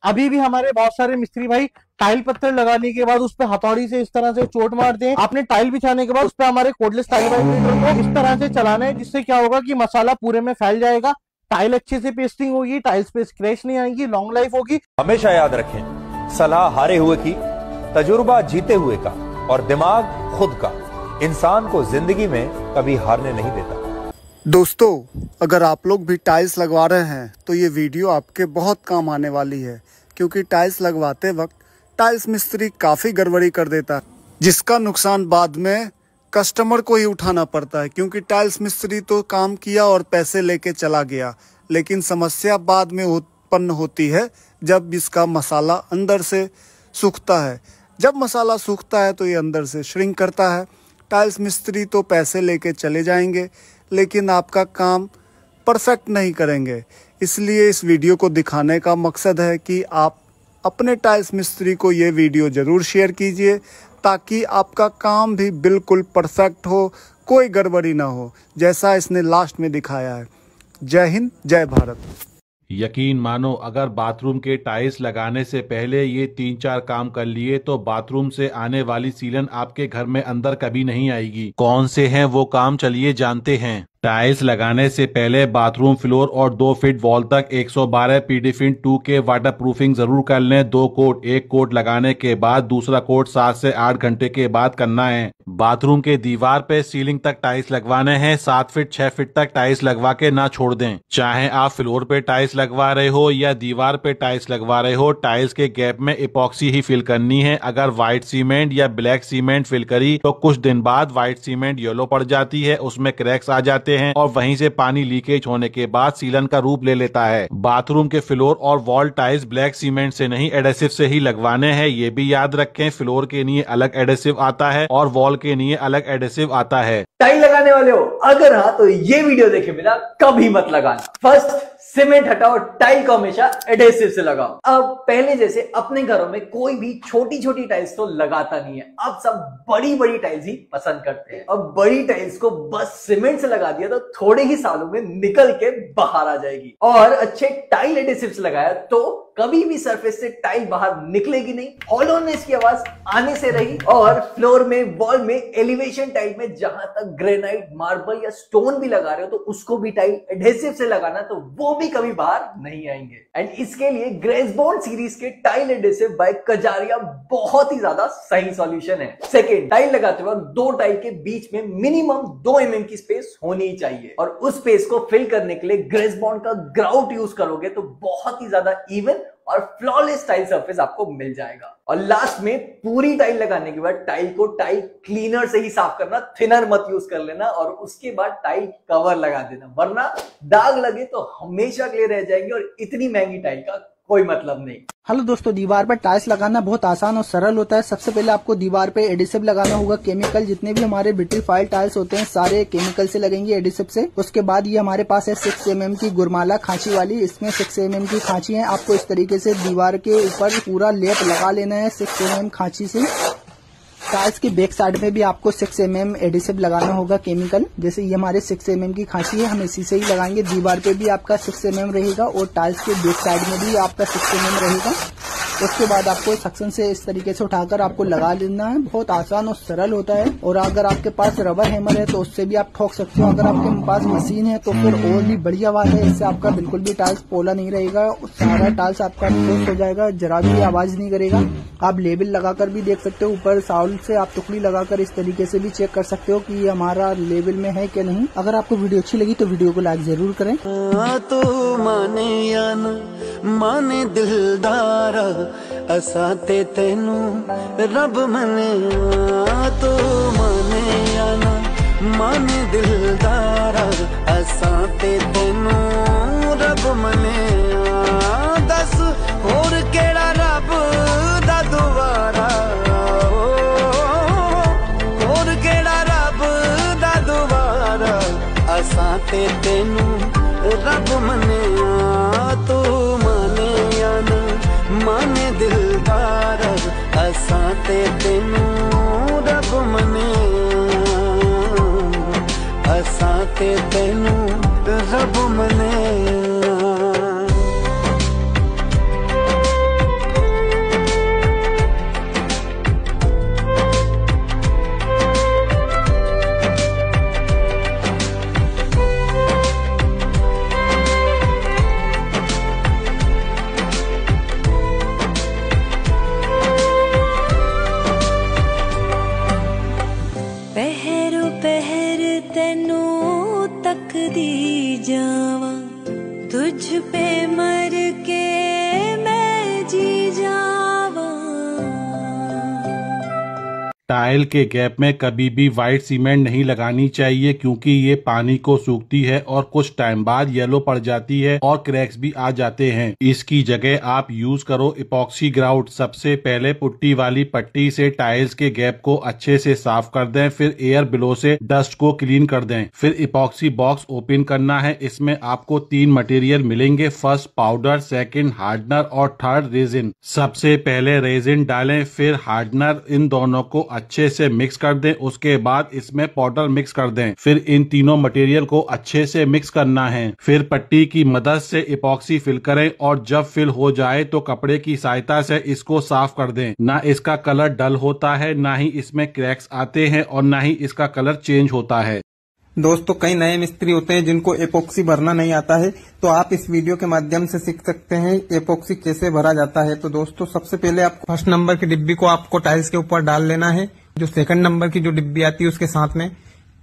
अभी भी हमारे बहुत सारे मिस्त्री भाई टाइल पत्थर लगाने के बाद उस पर हथौड़ी से इस तरह से चोट मारते हैं। आपने टाइल बिछाने के बाद उस पर हमारे कोडलेस टाइल वाइब्रेटर को इस तरह से चलाना है, जिससे क्या होगा कि मसाला पूरे में फैल जाएगा, टाइल अच्छे से पेस्टिंग होगी, टाइल्स पे स्क्रैच नहीं आएगी, लॉन्ग लाइफ होगी। हमेशा याद रखें, सलाह हारे हुए की, तजुर्बा जीते हुए का और दिमाग खुद का इंसान को जिंदगी में कभी हारने नहीं देता। दोस्तों, अगर आप लोग भी टाइल्स लगवा रहे हैं तो ये वीडियो आपके बहुत काम आने वाली है, क्योंकि टाइल्स लगवाते वक्त टाइल्स मिस्त्री काफ़ी गड़बड़ी कर देता है, जिसका नुकसान बाद में कस्टमर को ही उठाना पड़ता है। क्योंकि टाइल्स मिस्त्री तो काम किया और पैसे लेके चला गया, लेकिन समस्या बाद में उत्पन्न होती है जब इसका मसाला अंदर से सूखता है। जब मसाला सूखता है तो ये अंदर से श्रिंक करता है। टाइल्स मिस्त्री तो पैसे लेके चले जाएंगे, लेकिन आपका काम परफेक्ट नहीं करेंगे। इसलिए इस वीडियो को दिखाने का मकसद है कि आप अपने टाइल्स मिस्त्री को ये वीडियो ज़रूर शेयर कीजिए, ताकि आपका काम भी बिल्कुल परफेक्ट हो, कोई गड़बड़ी ना हो, जैसा इसने लास्ट में दिखाया है। जय हिंद, जय भारत। यकीन मानो, अगर बाथरूम के टाइल्स लगाने से पहले ये 3-4 काम कर लिए तो बाथरूम से आने वाली सीलन आपके घर में अंदर कभी नहीं आएगी। कौन से हैं वो काम, चलिए जानते हैं। टाइल्स लगाने से पहले बाथरूम फ्लोर और 2 फीट वॉल तक 112 पीडीफिन 2 के वाटर प्रूफिंग जरूर कर लें। 2 कोट, एक कोट लगाने के बाद दूसरा कोट 7 से 8 घंटे के बाद करना है। बाथरूम के दीवार पे सीलिंग तक टाइल्स लगवाने हैं। 7 फीट 6 फीट तक टाइल्स लगवा के ना छोड़ दें। चाहे आप फ्लोर पे टाइल्स लगवा रहे हो या दीवार पे टाइल्स लगवा रहे हो, टाइल्स के गैप में इपॉक्सी ही फिल करनी है। अगर व्हाइट सीमेंट या ब्लैक सीमेंट फिल करी तो कुछ दिन बाद व्हाइट सीमेंट येलो पड़ जाती है, उसमें क्रैक्स आ जाते हैं और वहीं से पानी लीकेज होने के बाद सीलन का रूप ले लेता है। बाथरूम के फ्लोर और वॉल टाइल्स ब्लैक सीमेंट से नहीं, एडेसिव से ही लगवाने हैं। ये भी याद रखें, फ्लोर के लिए अलग एडेसिव आता है और वॉल के लिए अलग एडेसिव आता है। टाइल लगाने वाले हो? अगर हाँ तो ये वीडियो देखे बिना कभी मत लगाना। फर्स्ट, सीमेंट हटाओ, टाइल को हमेशा एडेसिव से लगाओ। अब पहले जैसे अपने घरों में कोई भी छोटी छोटी टाइल्स तो लगाता नहीं है, अब सब बड़ी बड़ी टाइल्स ही पसंद करते हैं। अब बड़ी टाइल्स को बस सीमेंट से लगा दिया तो थोड़े ही सालों में निकल के बाहर आ जाएगी। और अच्छे टाइल एडेसिव से लगाया तो कभी भी सरफेस से टाइल बाहर निकलेगी नहीं, हॉलोनेस की आवाज आने से रही। और फ्लोर में, वॉल में, एलिवेशन टाइल में जहां तक ग्रेनाइट, मार्बल या स्टोन भी लगा रहे हो तो उसको भी टाइल एडेसिव से लगाना, तो वो भी कभी बाहर नहीं आएंगे। एंड इसके लिए ग्रेसबॉन्ड सीरीज के टाइल एडेसिव बाय कजारिया बहुत ही ज्यादा सही सॉल्यूशन है। सेकेंड, टाइल लगाते वक्त 2 टाइल के बीच में मिनिमम 2 mm की स्पेस होनी ही चाहिए, और उस स्पेस को फिल करने के लिए ग्रेसबॉन्ड का ग्राउट यूज करोगे तो बहुत ही ज्यादा इवन और फ्लॉलेस टाइल सरफेस आपको मिल जाएगा। और लास्ट में पूरी टाइल लगाने के बाद टाइल को टाइल क्लीनर से ही साफ करना, थिनर मत यूज कर लेना, और उसके बाद टाइल कवर लगा देना, वरना दाग लगे तो हमेशा के लिए रह जाएंगे और इतनी महंगी टाइल का कोई मतलब नहीं। हेलो दोस्तों, दीवार पर टाइल्स लगाना बहुत आसान और सरल होता है। सबसे पहले आपको दीवार पे एडिसिव लगाना होगा, केमिकल। जितने भी हमारे ब्यूटीफाइड टाइल्स होते हैं सारे केमिकल से लगेंगे, एडिसिव से। उसके बाद ये हमारे पास है 6 mm की गुरमाला खांची वाली, इसमें 6 mm की खांची है। आपको इस तरीके से दीवार के ऊपर पूरा लेप लगा लेना है 6 mm खांची से। टाइल्स की बैक साइड में भी आपको 6 mm एडिसिव लगाना होगा, केमिकल। जैसे ये हमारे 6 mm की खांची है, हम इसी से ही लगाएंगे। दीवार पे भी आपका 6 mm रहेगा और टाइल्स के बैक साइड में भी आपका 6 mm रहेगा। उसके बाद आपको सक्शन से इस तरीके से उठाकर आपको लगा लेना है। बहुत आसान और सरल होता है। और अगर आपके पास रबर हैमर है तो उससे भी आप ठोक सकते हो। अगर आपके पास मशीन है तो फिर और भी बढ़िया बात है, इससे आपका बिल्कुल भी टाइल्स पोला नहीं रहेगा, सारा टाइल्स आपका ठोस हो जाएगा, जरा भी आवाज नहीं करेगा। आप लेबल लगाकर भी देख सकते हो, ऊपर साउल से आप टुकड़ी लगाकर इस तरीके से भी चेक कर सकते हो कि ये हमारा लेवल में है कि नहीं। अगर आपको वीडियो अच्छी लगी तो वीडियो को लाइक जरूर करें। तो माने या ना माने दिलदारा, असा ते तेनू रब मने। तो माने या ना माने दिलदारा, असा ते तेनू रब मने। दस होर केड़ा रब दा दुआरा, होर केड़ा रब दा दुआरा, असा ते तेनू रब मने। तू माने या ना माने दिलदारा, असा ते तेनू रब मने। असा ते तेनू रब मने। दी जावा, तुझ पे मर के मैं जी जावा। टाइल के गैप में कभी भी व्हाइट सीमेंट नहीं लगानी चाहिए, क्योंकि ये पानी को सूखती है और कुछ टाइम बाद येलो पड़ जाती है और क्रैक्स भी आ जाते हैं। इसकी जगह आप यूज करो इपॉक्सी ग्राउट। सबसे पहले पुट्टी वाली पट्टी से टाइल्स के गैप को अच्छे से साफ कर दें, फिर एयर ब्लो से डस्ट को क्लीन कर दें। फिर इपॉक्सी बॉक्स ओपन करना है। इसमें आपको 3 मटेरियल मिलेंगे, फर्स्ट पाउडर, सेकंड हार्डनर और थर्ड रेजिन। सबसे पहले रेजिन डालें, फिर हार्डनर। इन दोनों को अच्छे से मिक्स कर दें। उसके बाद इसमें पाउडर मिक्स कर दें। फिर इन तीनों मटेरियल को अच्छे से मिक्स करना है। फिर पट्टी की मदद से इपॉक्सी फिल करें और जब फिल हो जाए तो कपड़े की सहायता से इसको साफ कर दें। ना इसका कलर डल होता है, ना ही इसमें क्रैक्स आते हैं और ना ही इसका कलर चेंज होता है। दोस्तों, कई नए मिस्त्री होते हैं जिनको एपोक्सी भरना नहीं आता है, तो आप इस वीडियो के माध्यम से सीख सकते हैं एपोक्सी कैसे भरा जाता है। तो दोस्तों, सबसे पहले आपको फर्स्ट नंबर की डिब्बी को आपको टाइल्स के ऊपर डाल लेना है। जो सेकंड नंबर की जो डिब्बी आती है उसके साथ में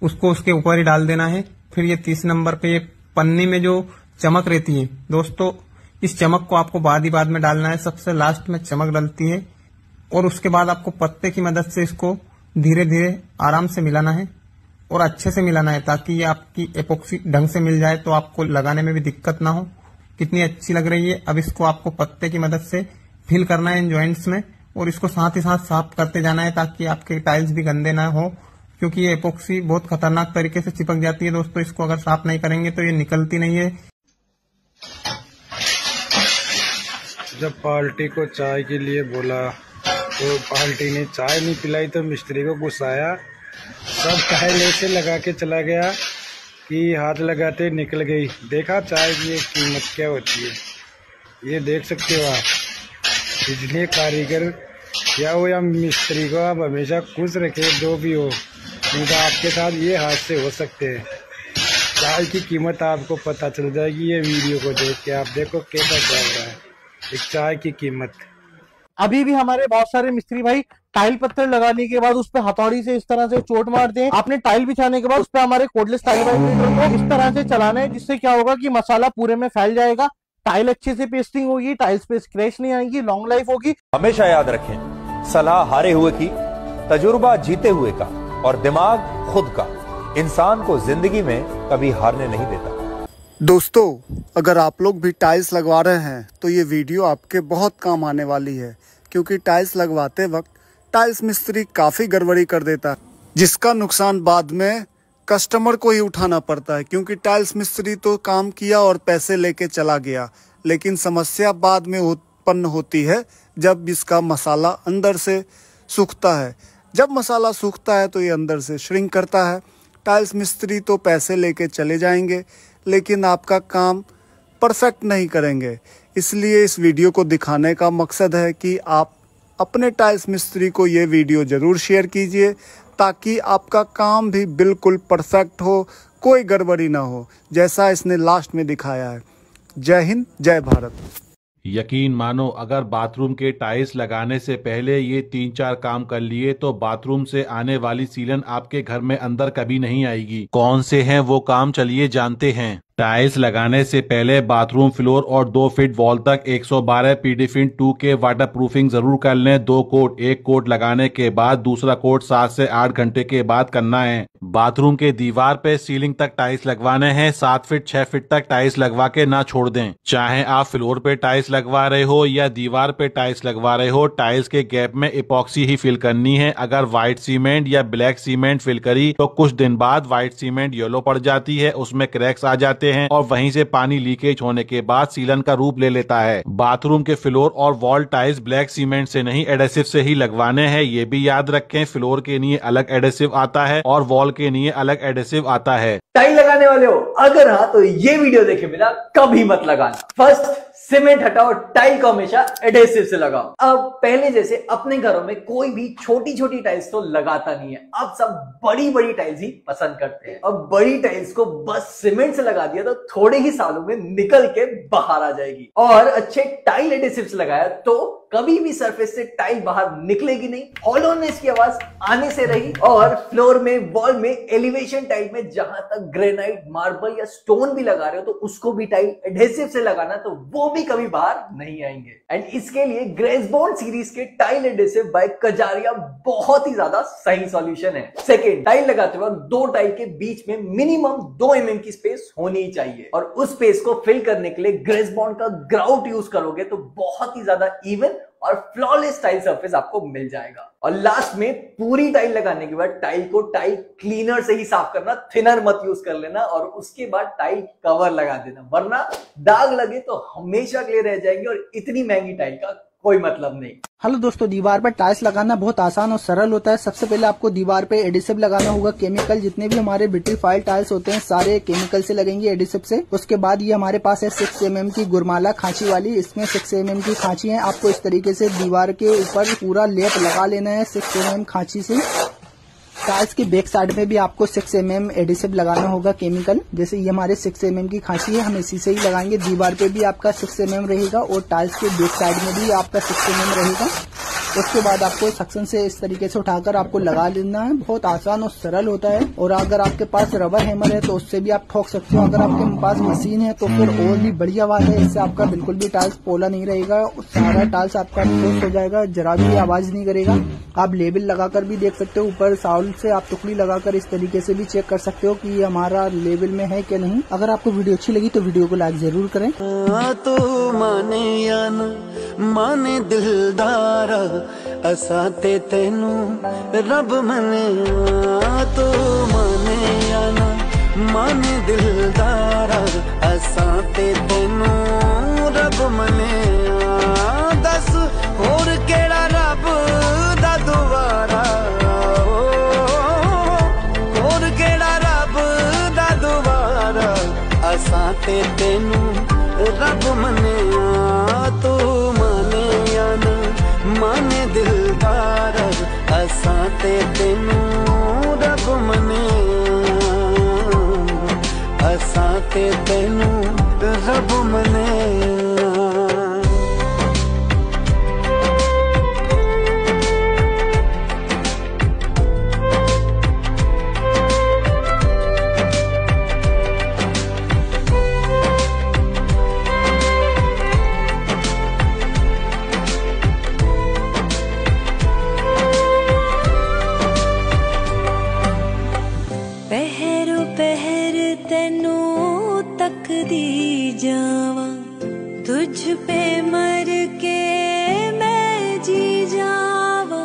उसको उसके ऊपर ही डाल देना है। फिर ये 30 नंबर पे ये पन्नी में जो चमक रहती है, दोस्तों इस चमक को आपको बाद में डालना है। सबसे लास्ट में चमक डलती है और उसके बाद आपको पत्ते की मदद से इसको धीरे धीरे आराम से मिलाना है और अच्छे से मिलाना है, ताकि ये आपकी एपोक्सी ढंग से मिल जाए, तो आपको लगाने में भी दिक्कत ना हो। कितनी अच्छी लग रही है। अब इसको आपको पत्ते की मदद से फिल करना है इन जॉइंट्स में और इसको साथ ही साथ साफ करते जाना है, ताकि आपके टाइल्स भी गंदे ना हो, क्योंकि ये एपोक्सी बहुत खतरनाक तरीके से चिपक जाती है। दोस्तों, इसको अगर साफ नहीं करेंगे तो ये निकलती नहीं है। जब पार्टी को चाय के लिए बोला तो पार्टी ने चाय नहीं पिलाई तो मिस्त्री को गुस्सा आया। सब टाइल ऐसे लगा के चला गया कि हाथ लगाते निकल गई। देखा चाय की कीमत क्या होती है, ये देख सकते हो आप। इसलिए कारीगर या हो या मिस्त्री को आप हमेशा खुश रखे, जो भी हो, नहीं तो आपके साथ ये हादसे हो सकते हैं। चाय की कीमत आपको पता चल जाएगी ये वीडियो को देख के। आप देखो कैसा चल रहा है एक चाय की कीमत। अभी भी हमारे बहुत सारे मिस्त्री भाई टाइल पत्थर लगाने के बाद उस पर हथौड़ी से इस तरह से चोट मारते हैं। आपने टाइल बिछाने के बाद उस पर हमारे कोडलेस टाइल वाइब्रेटर को इस तरह से चलाना है, जिससे क्या होगा कि मसाला पूरे में फैल जाएगा, टाइल अच्छे से पेस्टिंग होगी, टाइल्स पे स्क्रैच नहीं आएगी, लॉन्ग लाइफ होगी। हमेशा याद रखें, सलाह हारे हुए की, तजुर्बा जीते हुए का और दिमाग खुद का इंसान को जिंदगी में कभी हारने नहीं देता। दोस्तों, अगर आप लोग भी टाइल्स लगवा रहे हैं तो ये वीडियो आपके बहुत काम आने वाली है, क्योंकि टाइल्स लगवाते वक्त टाइल्स मिस्त्री काफ़ी गड़बड़ी कर देता है, जिसका नुकसान बाद में कस्टमर को ही उठाना पड़ता है। क्योंकि टाइल्स मिस्त्री तो काम किया और पैसे लेके चला गया, लेकिन समस्या बाद में उत्पन्न होती है जब इसका मसाला अंदर से सूखता है। जब मसाला सूखता है तो ये अंदर से श्रिंक करता है। टाइल्स मिस्त्री तो पैसे लेके चले जाएंगे, लेकिन आपका काम परफेक्ट नहीं करेंगे। इसलिए इस वीडियो को दिखाने का मकसद है कि आप अपने टाइल्स मिस्त्री को ये वीडियो ज़रूर शेयर कीजिए, ताकि आपका काम भी बिल्कुल परफेक्ट हो, कोई गड़बड़ी ना हो, जैसा इसने लास्ट में दिखाया है। जय हिंद, जय भारत। यकीन मानो, अगर बाथरूम के टाइल्स लगाने से पहले ये 3-4 काम कर लिए तो बाथरूम से आने वाली सीलन आपके घर में अंदर कभी नहीं आएगी। कौन से हैं वो काम, चलिए जानते हैं। टाइल्स लगाने से पहले बाथरूम फ्लोर और 2 फीट वॉल तक 112 पीडीफिन 2 के वाटर प्रूफिंग जरूर कर लें। 2 कोट, एक कोट लगाने के बाद दूसरा कोट 7 से 8 घंटे के बाद करना है। बाथरूम के दीवार पे सीलिंग तक टाइल्स लगवाने हैं। 7 फीट 6 फीट तक टाइल्स लगवा के ना छोड़ दें। चाहे आप फ्लोर पे टाइल्स लगवा रहे हो या दीवार पे टाइल्स लगवा रहे हो, टाइल्स के गैप में इपॉक्सी ही फिल करनी है। अगर व्हाइट सीमेंट या ब्लैक सीमेंट फिल करी तो कुछ दिन बाद व्हाइट सीमेंट येलो पड़ जाती है, उसमें क्रैक्स आ जाते हैं और वहीं से पानी लीकेज होने के बाद सीलन का रूप ले लेता है। बाथरूम के फ्लोर और वॉल टाइल्स ब्लैक सीमेंट से नहीं, एडेसिव से ही लगवाने हैं। ये भी याद रखें, फ्लोर के लिए अलग एडेसिव आता है और वॉल के लिए अलग एडेसिव आता है। टाइल लगाने वाले हो? अगर हाँ तो ये वीडियो देखे बिना कभी मत लगाना। फर्स्ट सीमेंट हटाओ, टाइल को हमेशा एडेसिव से लगाओ। अब पहले जैसे अपने घरों में कोई भी छोटी छोटी टाइल्स तो लगाता नहीं है, अब सब बड़ी बड़ी टाइल्स ही पसंद करते हैं। अब बड़ी टाइल्स को बस सीमेंट से लगा दिया तो थोड़े ही सालों में निकल के बाहर आ जाएगी, और अच्छे टाइल एडेसिव से लगाया तो कभी भी सरफेस से टाइल बाहर निकलेगी नहीं, हॉलोनेस की आवाज आने से रही, और फ्लोर में, वॉल में, एलिवेशन टाइल में जहां तक ग्रेनाइट, मार्बल या स्टोन भी लगा रहे हो तो उसको भी टाइल एडहेसिव से लगाना, तो वो भी कभी बाहर नहीं आएंगे। एंड इसके लिए ग्रेसबॉन्ड सीरीज के टाइल एडहेसिव बाय कजारिया बहुत ही ज्यादा सही सॉल्यूशन है। सेकंड, टाइल लगाते वक्त दो टाइल के बीच में मिनिमम 2 mm की स्पेस होनी ही चाहिए, और उस स्पेस को फिल करने के लिए ग्रेसबॉन्ड का ग्राउट यूज करोगे तो बहुत ही ज्यादा इवन और फ्लॉलेस टाइल सरफेस आपको मिल जाएगा। और लास्ट में पूरी टाइल लगाने के बाद टाइल को टाइल क्लीनर से ही साफ करना, थिनर मत यूज कर लेना, और उसके बाद टाइल कवर लगा देना, वरना दाग लगे तो हमेशा के लिए रह जाएंगे और इतनी महंगी टाइल का कोई मतलब नहीं। हेलो दोस्तों, दीवार पर टाइल्स लगाना बहुत आसान और सरल होता है। सबसे पहले आपको दीवार पे एडिसिव लगाना होगा केमिकल। जितने भी हमारे ब्यूटीफाइड टाइल्स होते हैं सारे केमिकल से लगेंगे, एडिसिव से। उसके बाद ये हमारे पास है 6 mm की गुरमाला खांची वाली, इसमें 6 mm की खांची है। आपको इस तरीके से दीवार के ऊपर पूरा लेप लगा लेना है 6 mm खांची से। टाइल्स की बैक साइड में भी आपको 6 mm एडिसिव लगाना होगा केमिकल। जैसे ये हमारे 6 mm की खांची है, हम इसी से ही लगाएंगे। दीवार पे भी आपका 6 mm रहेगा और टाइल्स के बैक साइड में भी आपका 6 mm रहेगा। उसके बाद आपको सक्शन से इस तरीके से उठाकर आपको लगा लेना है। बहुत आसान और सरल होता है। और अगर आपके पास रबर हैमर है तो उससे भी आप ठोक सकते हो। अगर आपके पास मशीन है तो फिर और भी बढ़िया बात है, इससे आपका बिल्कुल भी टाइल्स पोला नहीं रहेगा, सारा टाइल्स आपका ठोस हो जाएगा, जरा भी आवाज नहीं करेगा। आप लेबल लगाकर भी देख सकते हो, ऊपर साउल से आप टुकड़ी लगाकर इस तरीके से भी चेक कर सकते हो कि ये हमारा लेवल में है क्या नहीं। अगर आपको वीडियो अच्छी लगी तो वीडियो को लाइक जरूर करें। तो माने या न माने दिलदारा, असा ते तेनू रब मने। तो माने या न माने दिलदारा, असा ते तेनू रब मने। दस होर केड़ा रब दा दुआरा, होर केड़ा रब दा दुआरा, असा ते तेनू रब मने। तू माने या न माने दिलदारा, असा ते तेनू रब मने। असा ते तेनू रब मने। तकदी जावा, तुझ पे मर के मैं जी जावा।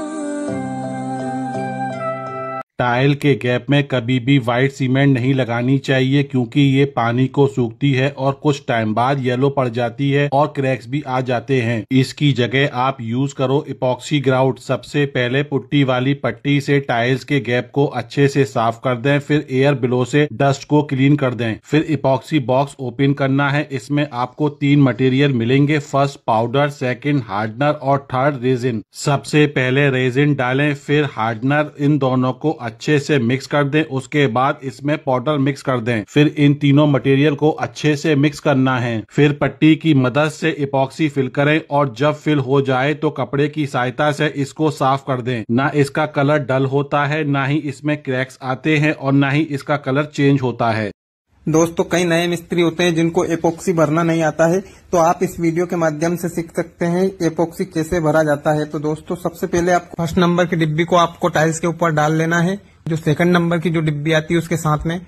टाइल के गैप में कभी भी व्हाइट सीमेंट नहीं लगानी चाहिए, क्योंकि ये पानी को सूखती है और कुछ टाइम बाद येलो पड़ जाती है और क्रैक्स भी आ जाते हैं। इसकी जगह आप यूज करो इपॉक्सी ग्राउट। सबसे पहले पुट्टी वाली पट्टी से टाइल्स के गैप को अच्छे से साफ कर दें, फिर एयर ब्लो से डस्ट को क्लीन कर दें। फिर इपॉक्सी बॉक्स ओपन करना है। इसमें आपको 3 मटेरियल मिलेंगे, फर्स्ट पाउडर, सेकंड हार्डनर और थर्ड रेजिन। सबसे पहले रेजिन डालें, फिर हार्डनर। इन दोनों को अच्छे से मिक्स कर दें। उसके बाद इसमें पाउडर मिक्स कर दें। फिर इन तीनों मटेरियल को अच्छे से मिक्स करना है। फिर पट्टी की मदद से इपॉक्सी फिल करें और जब फिल हो जाए तो कपड़े की सहायता से इसको साफ कर दें। ना इसका कलर डल होता है, ना ही इसमें क्रैक्स आते हैं और ना ही इसका कलर चेंज होता है। दोस्तों, कई नए मिस्त्री होते हैं जिनको एपोक्सी भरना नहीं आता है, तो आप इस वीडियो के माध्यम से सीख सकते हैं एपोक्सी कैसे भरा जाता है। तो दोस्तों, सबसे पहले आपको फर्स्ट नंबर की डिब्बी को आपको टाइल्स के ऊपर डाल लेना है। जो सेकंड नंबर की जो डिब्बी आती है उसके साथ में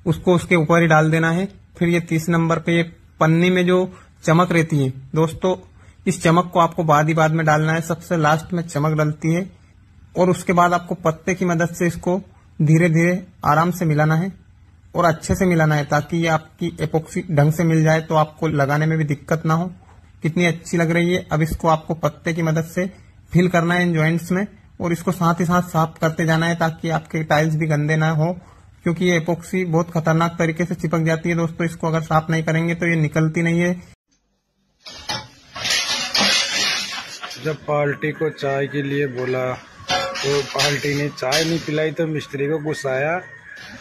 उसको उसके ऊपर ही डाल देना है। फिर ये 30 नंबर पे ये पन्नी में जो चमक रहती है, दोस्तों इस चमक को आपको बाद ही बाद में डालना है। सबसे लास्ट में चमक डलती है और उसके बाद आपको पत्ते की मदद से इसको धीरे धीरे आराम से मिलाना है और अच्छे से मिलाना है, ताकि ये आपकी एपोक्सी ढंग से मिल जाए, तो आपको लगाने में भी दिक्कत ना हो। कितनी अच्छी लग रही है। अब इसको आपको पत्ते की मदद से फिल करना है इन जॉइंट्स में और इसको साथ ही साथ साफ करते जाना है, ताकि आपके टाइल्स भी गंदे ना हो, क्योंकि ये एपोक्सी बहुत खतरनाक तरीके से चिपक जाती है। दोस्तों, इसको अगर साफ नहीं करेंगे तो ये निकलती नहीं है। जब पार्टी को चाय के लिए बोला तो पार्टी ने चाय नहीं पिलाई तो मिस्त्री को गुस्सा आया।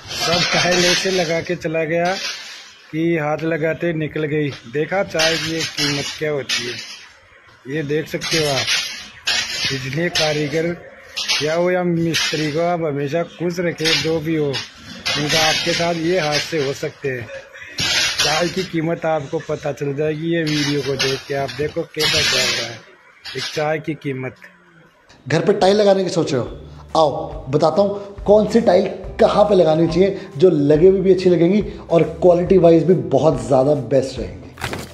सब टाइल ऐसे लगा के चला गया कि हाथ लगाते निकल गई। देखा चाय की कीमत क्या होती है। ये देख सकते हो आप। इसलिए कारीगर या हो या मिस्त्री को आप हमेशा खुश रखें, जो भी हो, उनका आपके साथ ये हादसे हो सकते हैं। चाय की कीमत आपको पता चल जाएगी ये वीडियो को देख के। आप देखो कैसा चल रहा है एक चाय की कीमत। घर पे टाइल लगाने की सोच रहे हो? आओ बताता हूँ कौन सी टाइल कहाँ पे लगानी चाहिए जो लगे हुए भी अच्छी लगेंगी और क्वालिटी वाइज भी बहुत ज़्यादा बेस्ट रहेंगी।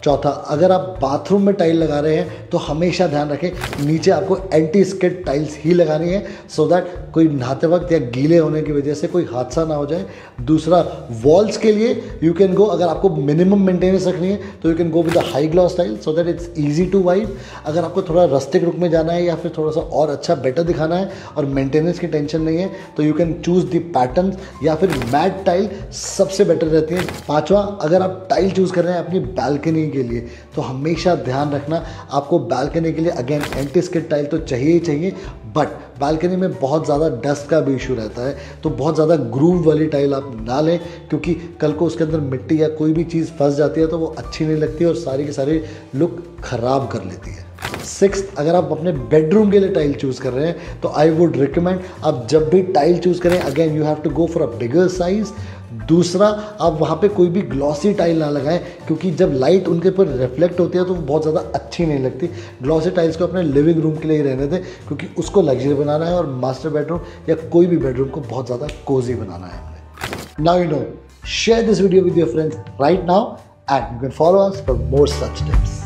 चौथा, अगर आप बाथरूम में टाइल लगा रहे हैं तो हमेशा ध्यान रखें नीचे आपको एंटी स्किड टाइल्स ही लगानी है, सो दैट कोई नहाते वक्त या गीले होने की वजह से कोई हादसा ना हो जाए। दूसरा, वॉल्स के लिए यू कैन गो, अगर आपको मिनिमम मेंटेनेंस रखनी है तो you can go with the high gloss tile so that it's easy to wipe. अगर आपको थोड़ा रस्टिक लुक में जाना है या फिर थोड़ा सा और अच्छा बेटर दिखाना है और मेंटेनेंस की टेंशन नहीं है तो you can choose the pattern या फिर मैट टाइल सबसे बेटर रहती है। पांचवा, अगर आप टाइल चूज कर रहे हैं अपनी बालकनी के लिए तो हमेशा ध्यान रखना आपको बालकनी के लिए अगेन एंटी स्किड टाइल तो चाहिए ही चाहिए, बट बालकनी में बहुत ज़्यादा डस्ट का भी इशू रहता है तो बहुत ज़्यादा ग्रूव वाली टाइल आप ना लें, क्योंकि कल को उसके अंदर मिट्टी या कोई भी चीज़ फंस जाती है तो वो अच्छी नहीं लगती और सारी की सारी लुक खराब कर लेती है। सिक्स्थ, अगर आप अपने बेडरूम के लिए टाइल चूज़ कर रहे हैं तो आई वुड रिकमेंड आप जब भी टाइल चूज़ करें again you have to go for a bigger size. दूसरा, आप वहाँ पे कोई भी ग्लॉसी टाइल ना लगाएं क्योंकि जब लाइट उनके ऊपर रिफ्लेक्ट होती है तो वो बहुत ज़्यादा अच्छी नहीं लगती। ग्लॉसी टाइल्स को अपने लिविंग रूम के लिए ही रहने दें क्योंकि उसको लग्जरी बनाना है और मास्टर बेडरूम या कोई भी बेडरूम को बहुत ज़्यादा कोजी बनाना है हमने। Now you know, share this video with your friends right now and you can follow us for more such tips.